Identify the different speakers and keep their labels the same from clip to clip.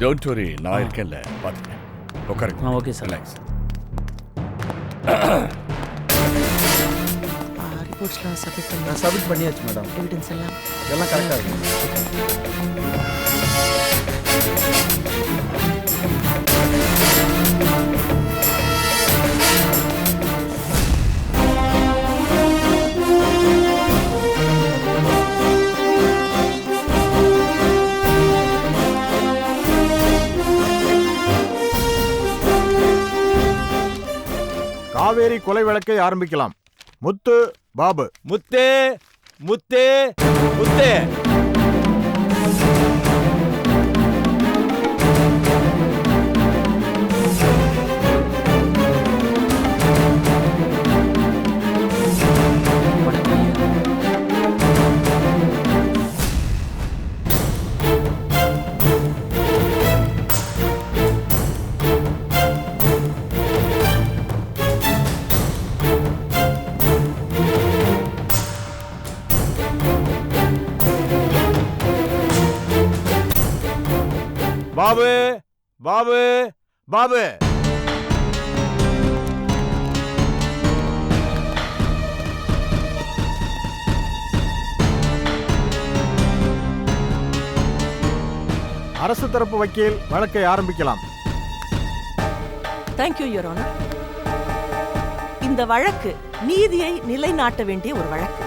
Speaker 1: Don't worry, நான் இருக்கேன்ல, பார்த்துக்கிறேன். உட்காருங்க.
Speaker 2: Okay sir.
Speaker 1: ரிலாக்ஸ்.
Speaker 3: ரிப்போர்ட்ஸ்லாம் சப்மிட் பண்ணி
Speaker 4: நான் சப்மிட் பண்ணியாச்சு மேடம்.
Speaker 3: எவிடன்ஸ் எல்லாம்
Speaker 4: எல்லாம் கரெக்டாக இருக்கு. காவேரி கொலை வழக்கை ஆரம்பிக்கலாம். முத்து, பாபு.
Speaker 5: முத்தே முத்தே முத்தே. பாபு பாபு பாபு.
Speaker 4: அரசு தரப்பு வக்கீல் வழக்கை ஆரம்பிக்கலாம்.
Speaker 3: Thank you your honour. இந்த வழக்கு நீதியை நிலைநாட்ட வேண்டிய ஒரு வழக்கு.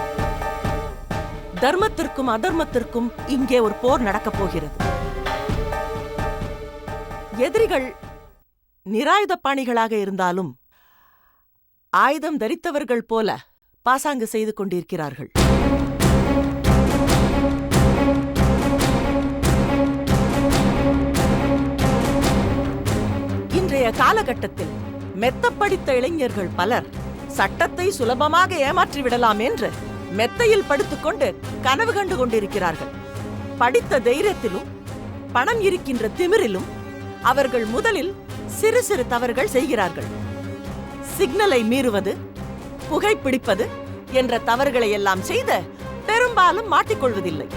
Speaker 3: தர்மத்திற்கும் அதர்மத்திற்கும் இங்கே ஒரு போர் நடக்கப் போகிறது. எதிரிகள் நிராயுதபாணிகளாக இருந்தாலும் ஆயுதம் தரித்தவர்கள் போல பாசாங்கு செய்து கொண்டிருக்கிறார்கள். இன்றைய காலகட்டத்தில் மெத்தப்படித்த இளைஞர்கள் பலர் சட்டத்தை சுலபமாக ஏமாற்றி விடலாம் என்று மெத்தையில் படுத்துக்கொண்டு கனவு கண்டு கொண்டிருக்கிறார்கள். படித்த தைரியத்திலும் பணம் இருக்கின்ற திமிரிலும் அவர்கள் முதலில் சிறு சிறு தவறுகள் செய்கிறார்கள். சிக்னலை மீறுவது, புகைப்பிடிப்பது என்ற தவறுகளை எல்லாம் செய்து பெரும்பாலும் மாட்டிக்கொள்வதில்லை.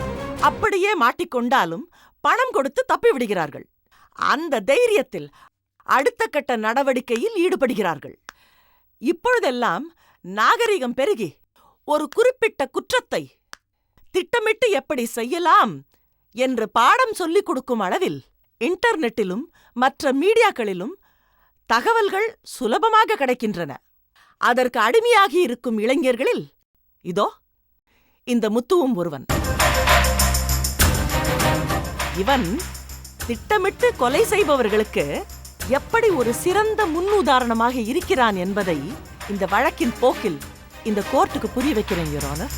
Speaker 3: அப்படியே மாட்டிக்கொண்டாலும் பணம் கொடுத்து தப்பிவிடுகிறார்கள். அந்த தைரியத்தில் அடுத்த கட்ட நடவடிக்கையில் ஈடுபடுகிறார்கள். இப்பொழுதெல்லாம் நாகரிகம் பெருகி ஒரு குறிப்பிட்ட குற்றத்தை திட்டமிட்டு எப்படி செய்யலாம் என்று பாடம் சொல்லிக் கொடுக்கும் அளவில் இன்டர்நெட்டிலும் மற்ற மீடியாக்களிலும் தகவல்கள் சுலபமாக கிடைக்கின்றன. அதற்கு அடிமையாகி இருக்கும் இளைஞர்களில் இதோ இந்த முத்துவும் ஒருவன். இவன் திட்டமிட்டு கொலை செய்பவர்களுக்கு எப்படி ஒரு சிறந்த முன்னுதாரணமாக இருக்கிறான் என்பதை இந்த வழக்கின் போக்கில் இந்த கோர்ட்டுக்கு புரிய வைக்கிறேன் யுவர் ஆனர்.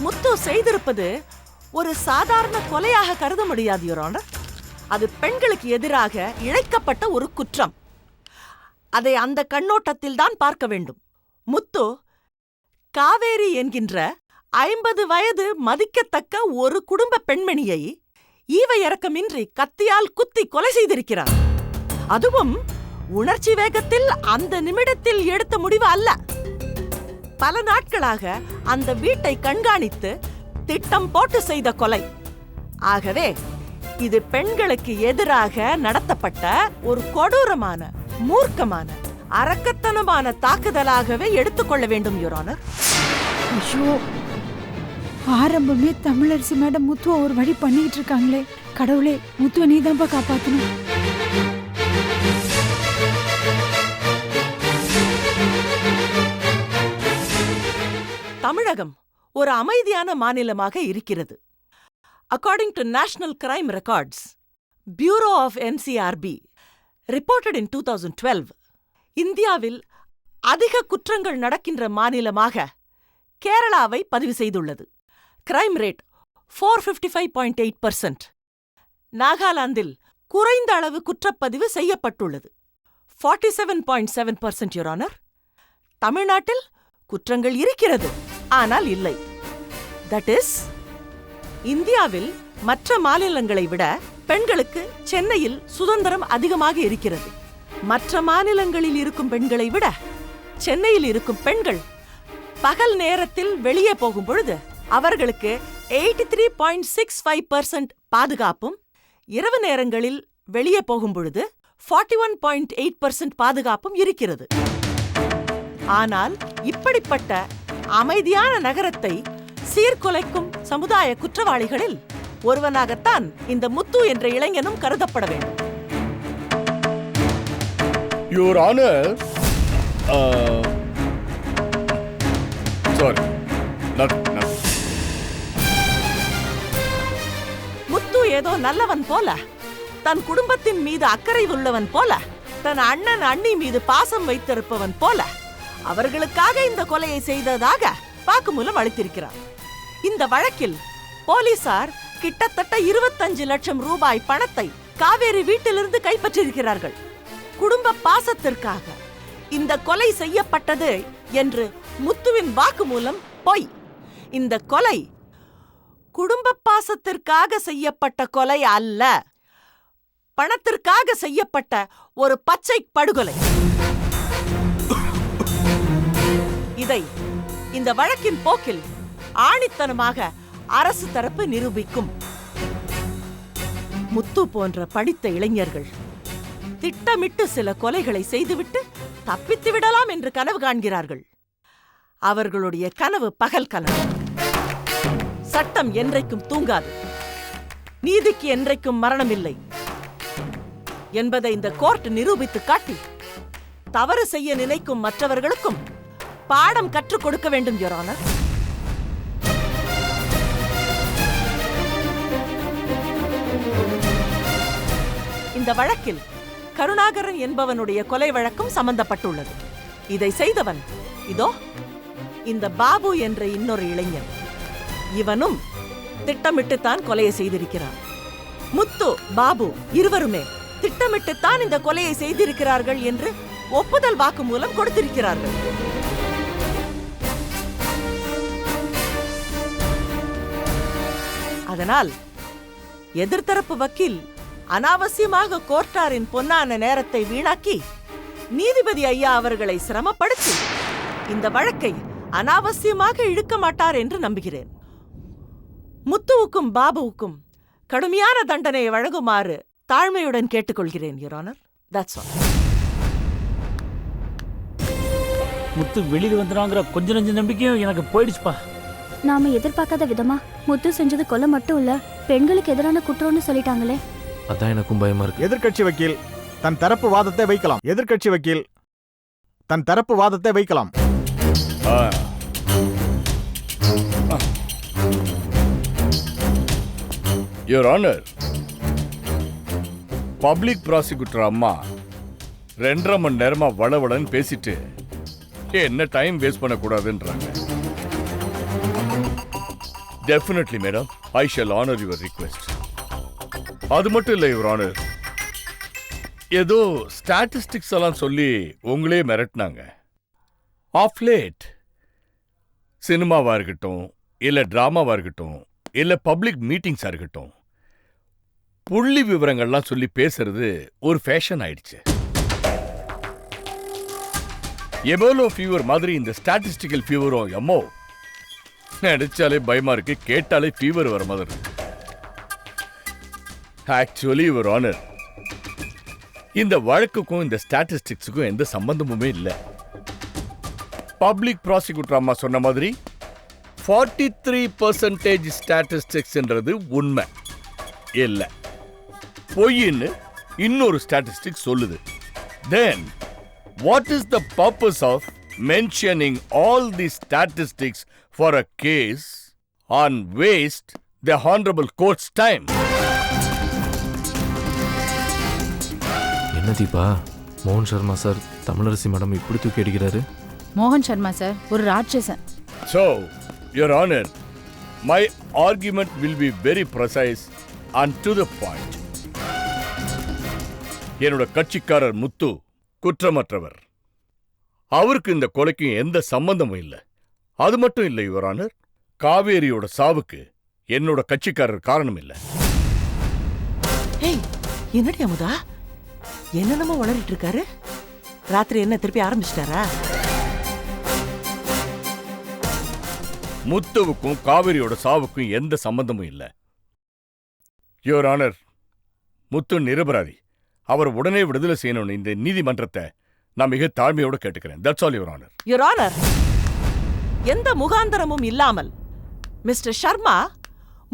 Speaker 3: முத்து செய்திருப்பது ஒரு சாதாரண கொலையாக கருத முடியாது யுவர் ஆனர். அது பெண்களுக்கு எதிராக இழைக்கப்பட்ட ஒரு குற்றம். அதை அந்த கண்ணோட்டத்தில் தான் பார்க்க வேண்டும். முத்து காவேரி என்கின்ற 50 வயது மதிக்கத்தக்க ஒரு குடும்ப பெண்மணியை ஈவ இரக்கமின்றி கத்தியால் குத்தி கொலை செய்திருக்கிறார். அதுவும் உணர்ச்சி வேகத்தில் அந்த நிமிடத்தில் எடுத்த முடிவு அல்ல. பல நாட்களாக அந்த வீட்டை கண்காணித்து திட்டம் போட்டு செய்த கொலை. ஆகவே இது பெண்களுக்கு எதிராக நடத்தப்பட்ட ஒரு கொடூரமான, மூர்க்கமான, அரக்கத்தனமான தாக்குதலாகவே எடுத்துக்கொள்ள வேண்டும் யுவர் ஆனர்.
Speaker 6: ஐயோ, ஆரம்பமே தமிழரசி மேடம் முத்துவ ஒரு வழி பண்ணிட்டு இருக்காங்களே. கடவுளே, முத்துவ நீதான்ப்பா காப்பாத்தணும்.
Speaker 3: தமிழகம் ஒரு அமைதியான மாநிலமாக இருக்கிறது. According to national crime records, bureau of NCRB reported in 2012, இந்தியாவில் அதிக குற்றங்கள் நடக்கின்ற மாநிலமாக கேரளாவை பதிவு செய்துள்ளது. Crime rate 455.8%. நாகாலாந்தில் குறைந்த அளவு குற்றப்பதிவு செய்யப்பட்டுள்ளது, 47.7% யுவர் ஆனர். தமிழ்நாட்டில் குற்றங்கள் இருக்கிறது, ஆனால் இல்லை. தட் இஸ், இந்தியாவில் மற்ற மாநிலங்களை விட பெண்களுக்கு சென்னையில் சுதந்திரம் அதிகமாக இருக்கிறது. மற்ற மாநிலங்களில் இருக்கும் பெண்களை விட சென்னையில் இருக்கும் பெண்கள் பகல் நேரத்தில் வெளியே போகும் பொழுது அவர்களுக்கு 83.65% பாதுகாப்பும், இரவு நேரங்களில் வெளியே போகும் பொழுது 41.8% பாதுகாப்பும் இருக்கிறது. ஆனால் இப்படிப்பட்ட அமைதியான நகரத்தை சீர்குலைக்கும் சமுதாய குற்றவாளிகளில் ஒருவனாகத்தான் இந்த முத்து என்ற இளைஞனும் கருதப்பட வேண்டும்.
Speaker 1: யுவர் ஆனர், சாரி,
Speaker 3: முத்து ஏதோ நல்லவன் போல, தன் குடும்பத்தின் மீது அக்கறை உள்ளவன் போல, தன் அண்ணன் அண்ணி மீது பாசம் வைத்திருப்பவன் போல அவர்களுக்காக இந்த கொலையை செய்ததாக வாக்குமூலம் அளித்திருக்கிறார். இந்த வழக்கில் போலீசார் கிட்டத்தட்ட 25 லட்சம் ரூபாய் பணத்தை காவேரி வீட்டிலிருந்து கைப்பற்றியிருக்கிறார்கள். குடும்ப பாசத்திற்காக இந்த கொலை செய்யப்பட்டது என்று முத்துவின் வாக்குமூலம் பொய். இந்த கொலை குடும்ப பாசத்திற்காக செய்யப்பட்ட கொலை அல்ல, பணத்திற்காக செய்யப்பட்ட ஒரு பச்சை படுகொலை. இதை இந்த வழக்கின் போக்கில் ஆணித்தனமாக அரசு தரப்பு நிரூபிக்கும். முத்து போன்ற படித்த இளைஞர்கள் திட்டமிட்டு சில கொலைகளை செய்துவிட்டு தப்பித்து விடலாம் என்று கனவு காண்கிறார்கள். அவர்களுடைய கனவு பகல் கனவு. சட்டம் என்றைக்கும் தூங்காது, நீதிக்கு என்றைக்கும் மரணமில்லை என்பதை இந்த கோர்ட் நிரூபித்து காட்டி தவறு செய்ய நினைக்கும் மற்றவர்களுக்கும் பாடம் கற்றுக் கொடுக்க வேண்டும், யுவர் ஆனர். இந்த வழக்கில் கருணாகரன் என்பவனுடைய கொலை வழக்கும் சம்பந்தப்பட்டுள்ளது. இதை செய்தவன் இதோ இந்த பாபு என்ற இன்னொரு இளைஞன். இவனும் திட்டமிட்டுத்தான் கொலையை செய்திருக்கிறான். முத்து, பாபு இருவருமே திட்டமிட்டுத்தான் இந்த கொலையை செய்திருக்கிறார்கள் என்று ஒப்புதல் வாக்குமூலம் கொடுத்திருக்கிறார்கள். அதனால் எதிர்த்தரப்பு வக்கீல் அனாவசியமாக கோர்ட்டாரின் பொன்னான நேரத்தை வீணாக்கி நீதிபதி ஐயா அவர்களை சிரமப்படுத்தி இந்த வழக்கை அனாவசியமாக இழுக்க மாட்டார் என்று நம்புகிறேன். முத்துவுக்கும் பாபுவுக்கும் கடுமையான தண்டனை வழங்குமாறு தாழ்மையுடன் கேட்டுக்கொள்கிறேன், your honour. That's all.
Speaker 2: Muthu வெளியில் வந்துடுவாங்கிற கொஞ்ச நஞ்ச நம்பிக்கையும் எனக்கு போயிடுச்சுப்பா.
Speaker 7: நாம எதிர்பார்க்காத விதமா முத்து செஞ்சது கொலை மட்டும் இல்ல, பெண்களுக்கு எதிரான குற்றம்னு சொல்லிட்டாங்களே.
Speaker 5: அதான் எனக்கும் பயமா இருக்கு.
Speaker 4: எதிர்க்கட்சி வக்கீல் தன் தரப்பு வாதத்தை வைக்கலாம். எதிர்க்கட்சி வக்கீல் தன் தரப்பு வாதத்தை வைக்கலாம்.
Speaker 1: யுவர் ஆனர், பப்ளிக் ப்ராசிக்யூட்டர் அம்மா 2.5 மணி நேரமா வளவளன்னு பேசிட்டு என்ன டைம் வேஸ்ட் பண்ணக்கூடாதுன்றாங்க. Definitely madam, I shall honour your request. அது மட்டும் இல்லை யுவர் ஆனர், ஏதோ ஸ்டாட்டிஸ்டிக்ஸ் எல்லாம் சொல்லி உங்களே மிரட்டினாங்க. ஆஃப் லேட் சினிமாவா இருக்கட்டும், இல்ல டிராமாவா இருக்கட்டும், இல்ல பப்ளிக் மீட்டிங்ஸா இருக்கட்டும், புள்ளி விவரங்கள்லாம் சொல்லி பேசுறது ஒரு ஃபேஷன் ஆயிடுச்சு. எபோலோ ஃபீவர் மாதிரி இந்த ஸ்டாட்டிஸ்டிக்கல் ஃபீவரும் எம்மோ நினைச்சாலே பயமா இருக்கு, கேட்டாலே ஃபீவர் வர மாதிரி இருக்கு. ஆக்சுவலி யுவர் ஆனர், இந்த வழக்குக்கும் இந்த ஸ்டாட்டிஸ்டிக்ஸுக்கும் எந்த சம்பந்தமுமே இல்லை. பப்ளிக் ப்ராசிக்யூட்டர் அம்மா சொன்ன மாதிரி 43% ஸ்டாட்டிஸ்டிக்ஸ்ன்றது உண்மை இல்லை, பொய்ன்னு இன்னொரு ஸ்டாட்டிஸ்டிக்ஸ் சொல்லுது. Then what is the purpose of mentioning all these statistics for a case and waste the honorable court's time?
Speaker 5: என்ன தீபா, மோகன் சர்மா சார் தமிழரசி மேடம் இப்படி தூக்கி அடிக்கிறாரு?
Speaker 6: மோகன் சர்மா சார் ஒரு ராட்சசன்.
Speaker 1: So, Your Honor, my argument will be very precise and to the point. என்னோட கட்சிக்காரர் முத்து குற்றமற்றவர். அவருக்கு இந்த கொலைக்கு எந்த சம்பந்தமும் இல்லை. அது மட்டும் இல்லை யுவர் ஆனர், காவேரியோட சாவுக்கு என்னோட கட்சிக்காரர் காரணம் இல்லை.
Speaker 3: என்னடி அமுதா, என்னென்னமோ வளரிட்டு இருக்காரு? ராத்திரி என்ன திருப்பி ஆரம்பிச்சிட்டாரா?
Speaker 1: முத்துவுக்கும் காவிரியோட சாவுக்கும் எந்த சம்பந்தமும் இல்ல. யுவர் ஆனர், முத்து நிரபராதி. அவர் உடனே விடுதலை செய்யணும்னு இந்த நீதிமன்றத்தை நான் மிக தாழ்மையோட கேட்டுக்கிறேன். That's all your honour.
Speaker 3: Your honour, எந்த முகாந்தரமும் இல்லாமல் மிஸ்டர் சர்மா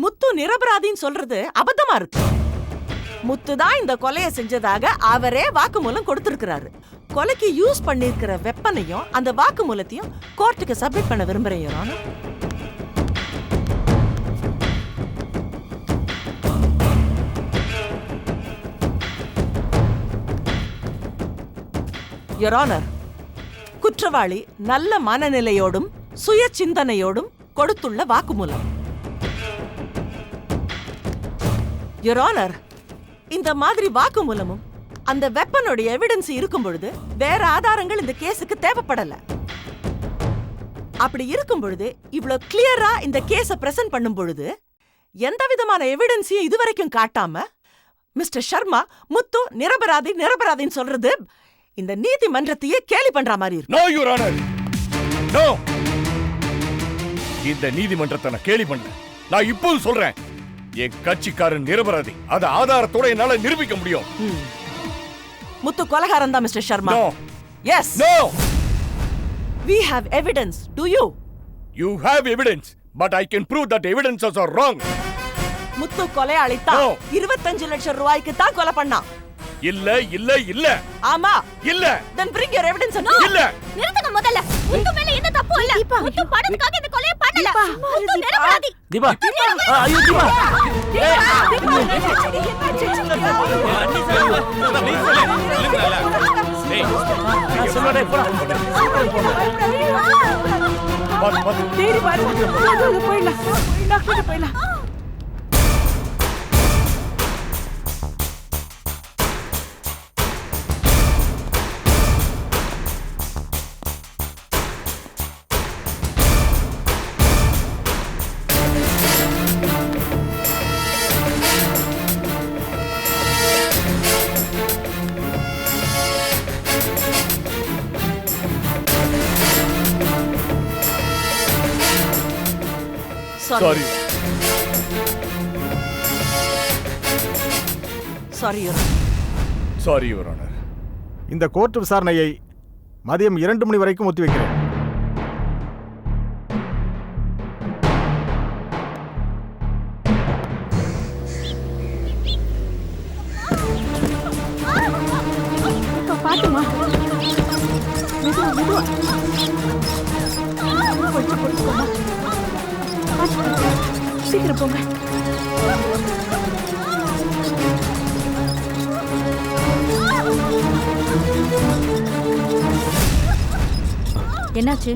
Speaker 3: முத்து நிரபராதின்னு சொல்றது அபத்தமா இருக்கு. முத்து தான் இந்த கொலையை செஞ்சதாக அவரே வாக்குமூலம் கொடுத்திருக்கிறாரு. கொலைக்கு யூஸ் பண்ணிருக்கிற வெப்பனையும் அந்த வாக்குமூலத்தையும் கோர்ட்டுக்கு சப்மிட் பண்ண விரும்புறேன் யுவர் ஆனர். யுவர் ஆனர், குற்றவாளி நல்ல மனநிலையோடும் சுய சிந்தனையோடும் கொடுத்துள்ள வாக்குமூலம். யுவர் ஆனர், இந்த மாதிரி வாக்குமூலமும் அந்த வெப்பனுடைய எவிடன்ஸ் இருக்கும் பொழுது வேற ஆதாரங்கள் இந்த கேஸுக்கு தேவைப்படல. அப்படி இருக்கும் பொழுது இவ்வளவு கிளியரா இந்த கேஸ பிரசன்ட் பண்ணும் பொழுது எந்த விதமான எவிடன்ஸையும் இதுவரைக்கும் காட்டாம மிஸ்டர் சர்மா முத்து நிரபராதி நிரபராதின்னு சொல்றது இந்த நீதிமன்றத்தையே கேலி பண்ற மாதிரி இருக்கு.
Speaker 1: No your honour, no. இந்த நீதிமன்றத்தை நான் கேலி பண்ண. நான் இப்போது சொல்றேன், என் கட்சிக்காரன் நிரபராதி. அதை ஆதாரத்தோட என்னால நிரூபிக்க முடியும்.
Speaker 3: முத்து கொலைகாரன் தான் mister Sharma.
Speaker 1: No.
Speaker 3: Yes.
Speaker 1: No.
Speaker 3: We have evidence. Do you?
Speaker 1: You have evidence, but I can prove that evidences are wrong.
Speaker 3: முத்து கொலையாளி தான்.
Speaker 1: No.
Speaker 3: 25 லட்சம் ரூபாய்க்கு தான் கொலை பண்ணான்.
Speaker 1: இல்ல இல்ல இல்ல.
Speaker 3: ஆமா.
Speaker 1: இல்ல.
Speaker 3: Then bring your evidence and
Speaker 1: இல்ல.
Speaker 7: நிறுத்துங்க முதல்ல. முத்து மேல எந்த தப்பும் இல்ல. முத்து பணத்துக்காக இந்த கொலையை பண்ணல. முத்து நிரபராதி.
Speaker 2: தீபா ஐயோ தீபா சொல்லடே போலாம்.
Speaker 1: பாத்து பாத்து.
Speaker 6: தேடி பாருங்க. போயிடலாம் டாக்டர் போயிடலாம்.
Speaker 1: Sorry.
Speaker 3: Sorry, Your Honor.
Speaker 1: Sorry, Your Honor.
Speaker 4: இந்த கோர்ட் விசாரணையை மதியம் 2 மணி வரைக்கும் ஒத்திவைக்கிறேன்.
Speaker 6: பாத்துமா மெதுவா கொஞ்சம் பொறுத்துக்கோமா. சீக்கிரம் போங்க.
Speaker 8: என்னாச்சு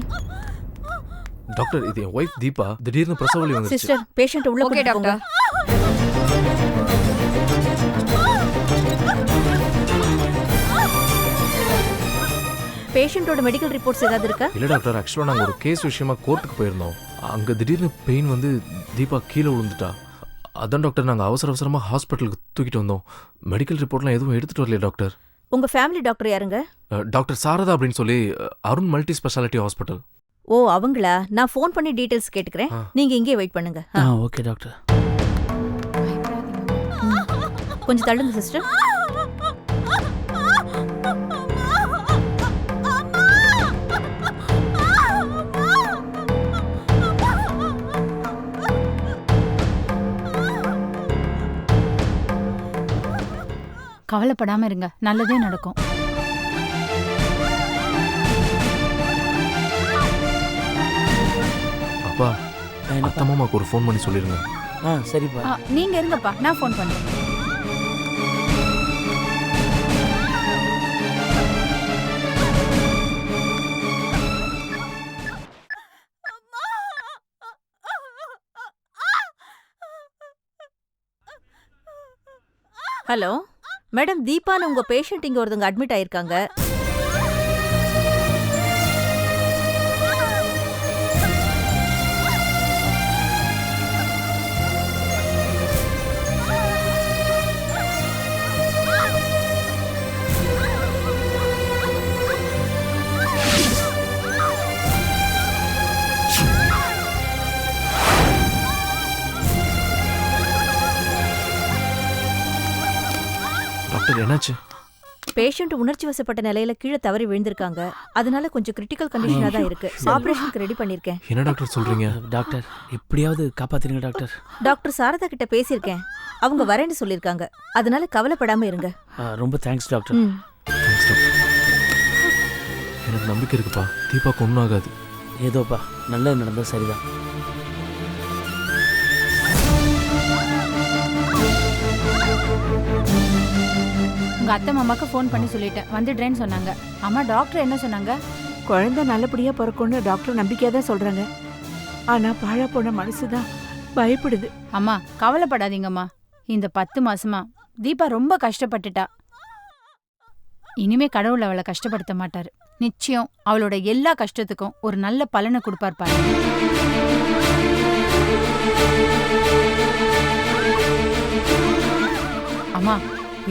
Speaker 5: டாக்டர்? இது என் ஒய்ஃப் தீபா. திடீர்னு பிரசவ வலி வந்துருச்சு.
Speaker 8: சிஸ்டர், பேஷண்ட் உள்ள
Speaker 7: ஓகே
Speaker 8: கூட்டிட்டு போங்க.
Speaker 7: டாக்டர்.
Speaker 8: பேஷண்டோட மெடிக்கல் ரிப்போர்ட்ஸ் ஏதாவது இருக்கா?
Speaker 5: இல்ல டாக்டர், ஆக்சுவலா நாங்க ஒரு கேஸ் விஷயமா கோர்ட்டுக்கு போயிருந்தோம். அங்க திடீர்னு பெயின் வந்து தீபா கீழே விழுந்துட்டா. அதான் டாக்டர் நாங்க அவசர அவசரமா ஹாஸ்பிட்டலுக்கு தூக்கிட்டு வந்தோம். மெடிக்கல் ரிப்போர்ட்லாம் எதுவும் எடுத்துட்டு வரலையா டாக்டர்?
Speaker 8: உங்க ஃபேமிலி டாக்டர் யாருங்க?
Speaker 5: டாக்டர் சாரதா அப்படின்னு சொல்லி அருண் மல்டி ஸ்பெஷாலிட்டி ஹாஸ்பிட்டல்.
Speaker 8: ஓ அவங்களா? நான் ஃபோன் பண்ணி டீடைல்ஸ் கேட்டுக்கிறேன். நீங்க இங்கே வெயிட் பண்ணுங்க.
Speaker 2: Okay doctor.
Speaker 8: கொஞ்சம் தள்ளுங்க சிஸ்டர்.
Speaker 6: கவலைப்படாம இருங்க, நல்லதே நடக்கும்.
Speaker 5: அப்பா, அத்தை மாமாக்கு ஒரு ஃபோன் பண்ணி சொல்லிருங்க.
Speaker 2: சரிப்பா.
Speaker 6: நீங்க இருங்கப்பா, நான் ஃபோன் பண்றேன்.
Speaker 8: ஹலோ மேடம், தீபான்னு உங்க பேஷண்ட் இங்க ஒருத்தங்க அட்மிட் ஆயிருக்காங்க.
Speaker 5: டாக்டர் என்னாச்சு?
Speaker 8: பேஷண்ட் உணர்ச்சி வசப்பட்ட நிலையில கீழே தவறி விழுந்திருக்காங்க. அதனால கொஞ்சம் கிரிட்டிக்கல் கண்டிஷனா தான் இருக்கு. ஆபரேஷனுக்கு ரெடி பண்ணிருக்கேன்.
Speaker 5: என்ன டாக்டர் சொல்றீங்க?
Speaker 2: டாக்டர் எப்படியாவது காப்பாத்துறீங்க டாக்டர்.
Speaker 8: டாக்டர் சாரதா கிட்ட பேசியிருக்கேன். அவங்க வரேன்னு சொல்லிருக்காங்க. அதனால கவலைப்படாம இருங்க.
Speaker 2: ரொம்ப தேங்க்ஸ் டாக்டர்.
Speaker 5: Thanks doctor. எனக்கு நம்பிக்கை இருக்குப்பா, தீபாக்கு ஒன்றும் ஆகாது.
Speaker 2: ஏதோப்பா நல்லது நடந்தது சரிதான்.
Speaker 6: உங்க அத்தை மாமாக்கு ஃபோன் பண்ணி சொல்லிட்டேன், வந்துடுறேன்னு சொன்னாங்க. அம்மா டாக்டர் என்ன சொன்னாங்க?
Speaker 3: குழந்தை நல்லபடியா பிறக்கும்னு டாக்டர் நம்பிக்கையா தான் சொல்றாங்க. ஆனா பாழா போன மனசுதான் பயப்படுது.
Speaker 6: அம்மா கவலைப்படாதீங்கம்மா. இந்த 10 மாசமா தீபா ரொம்ப கஷ்டப்பட்டுட்டா. இனிமே கடவுள் அவளை கஷ்டப்படுத்த மாட்டாரு. நிச்சயம் அவளோட எல்லா கஷ்டத்துக்கும் ஒரு நல்ல பலனை கொடுப்பார் பாரு. அம்மா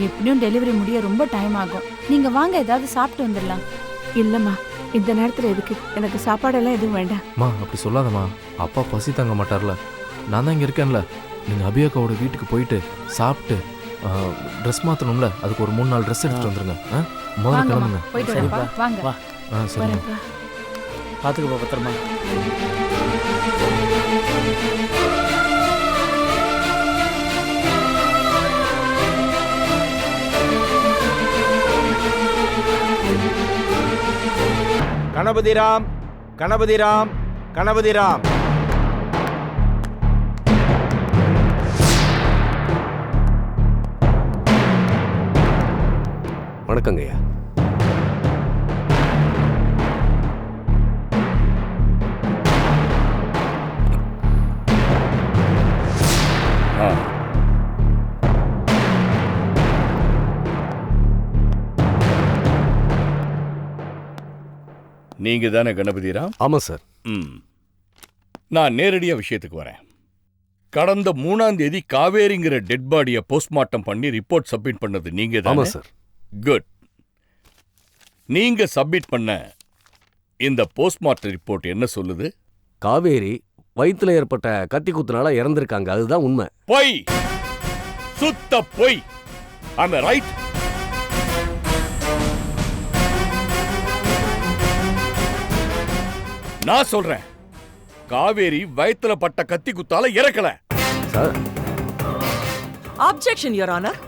Speaker 6: எப்படியும் டெலிவரி முடிய ரொம்ப டைம் ஆகும். நீங்க வாங்க, ஏதாவது சாப்பிட்டு வந்துடலாம்.
Speaker 3: இல்லம்மா, இந்த நேரத்துல எதுக்கு? எனக்கு சாப்பாடெல்லாம் எதுவும் வேண்டாம்.
Speaker 5: மா அப்படி சொல்லாதம்மா, அப்பா பசி தாங்க மாட்டார்ல. நான் தான் இங்கே இருக்கேன்ல. நீங்கள் அபியாக்காவோட வீட்டுக்கு போயிட்டு சாப்பிட்டு ட்ரெஸ் மாற்றணும்ல, அதுக்கு ஒரு 3-4 ட்ரெஸ் எடுத்துட்டு வந்துருங்க. முதல்ல
Speaker 6: வாங்கம்மா,
Speaker 5: கிளம்புங்க.
Speaker 6: போயிட்டு
Speaker 2: சரிப்பா.
Speaker 6: வரப்பா, வாங்க.
Speaker 2: வா
Speaker 5: சரி.
Speaker 3: வரேன்ப்பா.
Speaker 2: பாத்துக்கப்பா பத்திரமா.
Speaker 4: கணபதிராம், கணபதிராம், கணபதிராம்.
Speaker 9: வணக்கங்கய்யா.
Speaker 1: நீங்க தானே கணபதிராம்?
Speaker 9: ஆமா சார்.
Speaker 1: நான் நேரடியா விஷயத்துக்கு வரேன். கடந்த 3ஆம் தேதி காவேரிங்கிற டெட் பாடியை போஸ்ட்மார்ட்டம் பண்ணி ரிப்போர்ட் சப்மிட் பண்ணது நீங்க தானே?
Speaker 9: ஆமா சார்.
Speaker 1: குட். நீங்க சப்மிட் பண்ண இந்த போஸ்ட்மார்ட்டம் ரிப்போர்ட் என்ன சொல்லுது?
Speaker 9: காவேரி வயித்துல ஏற்பட்ட கத்தி குத்துனால இறந்திருக்காங்க, அதுதான் உண்மை.
Speaker 1: பொய், சுத்த பொய். am I right? நான் சொல்றேன், காவேரி வயித்துல பட்ட கத்தி குத்தால இறக்கல.
Speaker 9: Sir,
Speaker 3: objection your honour.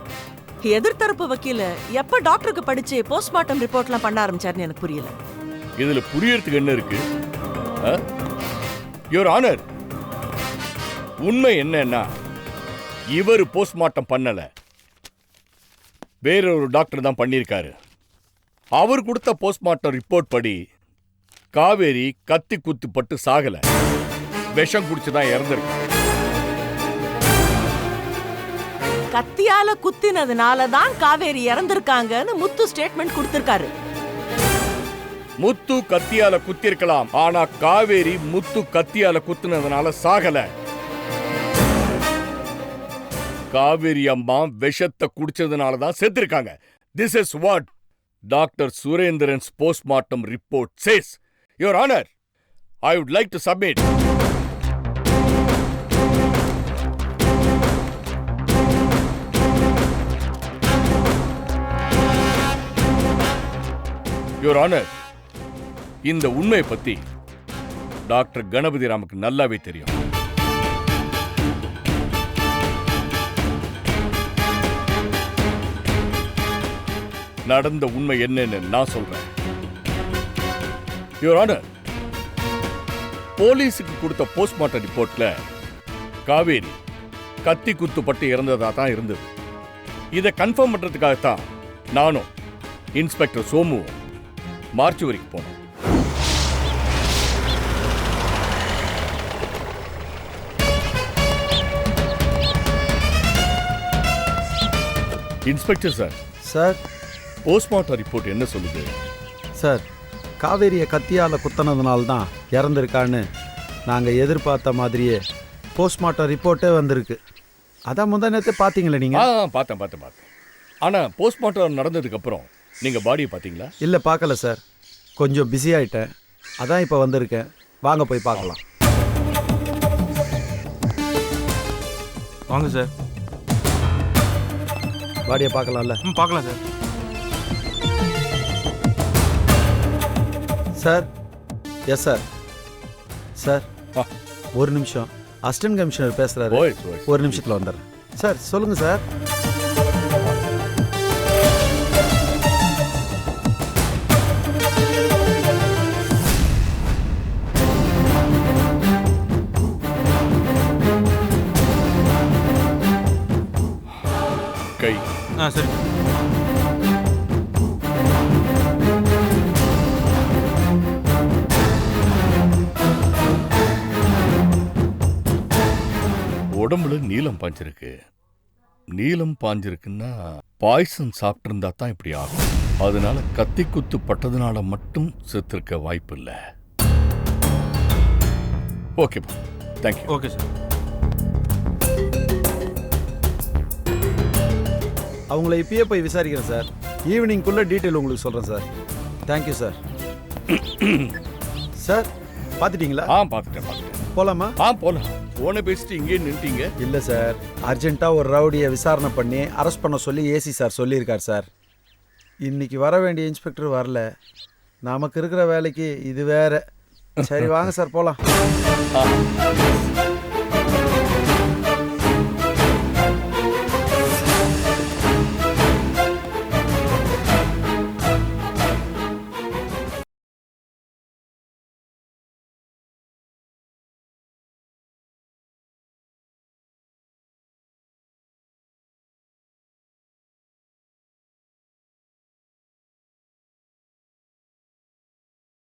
Speaker 3: எதிர்த்தரப்பு வக்கீல எப்ப டாக்டருக்கு படிச்சு போஸ்ட்மார்ட்டம் ரிப்போர்ட்லாம் பண்ண ஆரம்பிச்சாருன்னு எனக்கு புரியல.
Speaker 1: இதுல புரியறதுக்கு என்ன இருக்கு? யுவர் ஆனர், உண்மை என்னன்னா இவர் போஸ்ட்மார்ட்டம் பண்ணல, வேறொரு டாக்டர் தான் பண்ணியிருக்காரு. அவர் கொடுத்த போஸ்ட்மார்ட்டம் ரிப்போர்ட் படி காவேரி கத்தி குத்து பட்டு சாகல, விஷம் குடிச்சுதான் இறந்திருக்கு.
Speaker 3: கத்தியால குத்தினதுனால தான் காவேரி இறந்திருக்காங்கன்னு முத்து ஸ்டேட்மெண்ட் கொடுத்திருக்காரு.
Speaker 1: முத்து கத்தியால குத்திருக்கலாம், ஆனா காவேரி முத்து கத்தியால குத்துனதுனால சாகல. காவேரி அம்மா விஷத்தை குடிச்சதுனால தான் செத்துருக்காங்க. This is what doctor Surendran's postmortem report says. Your honour, I would like to submit. Your honour, இந்த உண்மையை பத்தி டாக்டர் கணபதிராமுக்கு நல்லாவே தெரியும். நடந்த உண்மை என்னன்னு நான் சொல்றேன். யுவர் ஆனர், போலீஸுக்கு கொடுத்த போஸ்ட்மார்ட்டம் ரிப்போர்ட்ல காவேரி கத்தி குத்துப்பட்டு இறந்ததா தான் இருந்தது. இதை கன்ஃபார்ம் பண்றதுக்காகத்தான் நானும் இன்ஸ்பெக்டர் சோமுவும் மார்ச்சுவரிக்கு போனோம். Inspector sir,
Speaker 10: sir
Speaker 1: postmortem report என்ன சொல்லுது?
Speaker 10: சார், காவேரியை கத்தியால் குத்தினதுனால தான் இறந்துருக்கான்னு நாங்கள் எதிர்பார்த்த மாதிரியே போஸ்ட்மார்ட்டம் ரிப்போர்ட்டே வந்திருக்கு. அதான் முந்தா நேரத்தை பார்த்தீங்களே நீங்கள்?
Speaker 1: பார்த்தேன். ஆனால் போஸ்ட்மார்ட்டம் நடந்ததுக்கு அப்புறம் நீங்கள் பாடியை பார்த்தீங்களா?
Speaker 10: இல்லை, பார்க்கல சார். கொஞ்சம் பிஸி ஆகிட்டேன், அதான் இப்போ வந்திருக்கேன். வாங்க போய் பார்க்கலாம்.
Speaker 4: வாங்க சார்.
Speaker 10: பாடியை பார்க்கலாம்ல?
Speaker 5: பார்க்கலாம் sir.
Speaker 10: Sir, yes sir. Sir,
Speaker 1: ஆ.
Speaker 10: ஒரு நிமிஷம். அசிஸ்டன்ட் கமிஷனர் பேசுறாரு.
Speaker 1: Voice, voice.
Speaker 10: ஒரு நிமிஷத்துல வந்துடுறேன். சார் சொல்லுங்க சார்.
Speaker 1: கை
Speaker 5: சரி.
Speaker 1: உடம்புல நீலம் பாஞ்சிருக்கு. நீலம் பாஞ்சிருக்குன்னா பாய்சன் சாப்பிட்டிருந்தா தான் இப்படி ஆகும். அதனால கத்தி குத்து பட்டதுனால மட்டும் செத்துருக்க வாய்ப்பு இல்லை. ஓகேப்பா, தேங்க்யூ.
Speaker 5: Okay sir.
Speaker 10: அவங்கள இப்பயே போய் விசாரிக்கிறேன் சார். ஈவினிங்குள்ள டீட்டெயில் உங்களுக்கு சொல்கிறேன் சார். Thank you sir. சார், பார்த்துட்டீங்களா?
Speaker 1: பார்த்துட்டேன்.
Speaker 10: போலாமா?
Speaker 1: போலாம். போன பேசிட்டு இங்கே நின்ட்டீங்க.
Speaker 10: இல்லை சார், அர்ஜென்ட்டாக ஒரு ரவுடியை விசாரணை பண்ணி அரெஸ்ட் பண்ண சொல்லி ஏசி சார் சொல்லியிருக்கார் சார். இன்னைக்கு வர வேண்டிய இன்ஸ்பெக்டர் வரல. நமக்கு இருக்கிற வேலைக்கு இது வேற. சரி வாங்க சார் போகலாம்.